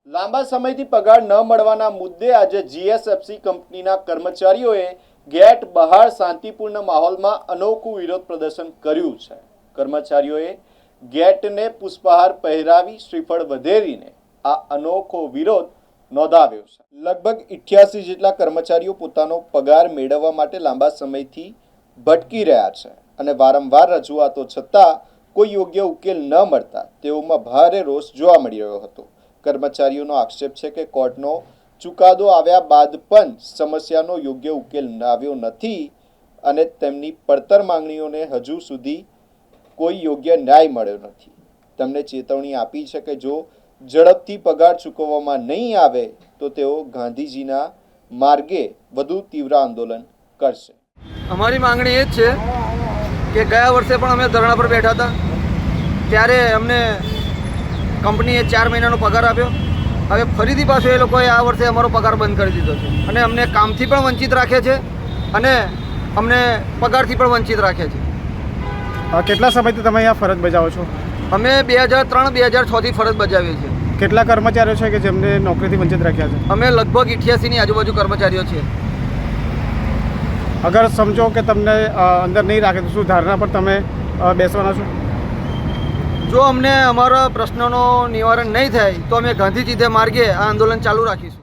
લાંબા સમયથી પગાર ન મળવાના મુદ્દે આજે જીએસએફસી કંપનીના કર્મચારીઓએ ગેટ બહાર શાંતિપૂર્ણ માહોલમાં અનોખું વિરોધ પ્રદર્શન કર્યું છે। કર્મચારીઓએ ગેટને પુષ્પહાર પહેરાવી શ્રીફળ વધેરીને આ અનોખો વિરોધ નોંધાવ્યો છે। લગભગ 88 જેટલા કર્મચારીઓ પોતાનો પગાર મેળવવા માટે લાંબા સમયથી ભટકી રહ્યા છે અને વારંવાર રજૂઆતો છતાં કોઈ યોગ્ય ઉકેલ ન મળતા તેઓમાં ભારે રોષ જોવા મળી રહ્યો હતો। કર્મચારીઓનો આક્ષેપ છે કે કોર્ટનો ચુકાદો આવ્યા બાદ પણ સમસ્યાનો યોગ્ય ઉકેલ આવ્યો નથી અને તેમની પડતર માંગણીઓને હજુ સુધી કોઈ યોગ્ય ન્યાય મળ્યો નથી। તેમણે ચેતવણી આપી છે કે જો ઝડપથી પગાર ચૂકવવામાં નહીં આવે તો તેઓ ગાંધીજીના માર્ગે વધુ તીવ્ર આંદોલન કરશે। અમારી માંગણી એ જ છે કે ગયા વર્ષે પણ અમે ધરણા પર બેઠા હતા ત્યારે અમને કંપનીએ 4 મહિનાનો પગાર આપ્યો। હવે ફરીથી પાછો એ લોકોએ આ વર્ષે અમારો પગાર બંધ કરી દીધો છે અને અમને કામથી પણ વંચિત રાખે છે અને અમને પગારથી પણ વંચિત રાખે છે। કેટલા સમયથી તમે અહીંયા ફરજ બજાવો છો? અમે 2003-2006થી ફરજ બજાવીએ છીએ। કેટલા કર્મચારીઓ છે કે જેમને નોકરીથી વંચિત રાખ્યા છે? અમે લગભગ 88ની આજુબાજુ કર્મચારીઓ છીએ। અગર સમજો કે તમને અંદર નહીં રાખે તો શું ધારણા પર તમે બેસવાના છો? જો અમને અમારા પ્રશ્નોનો નિવારણ નહીં થાય તો અમે ગાંધીજી માર્ગે આ આંદોલન ચાલુ રાખીશું।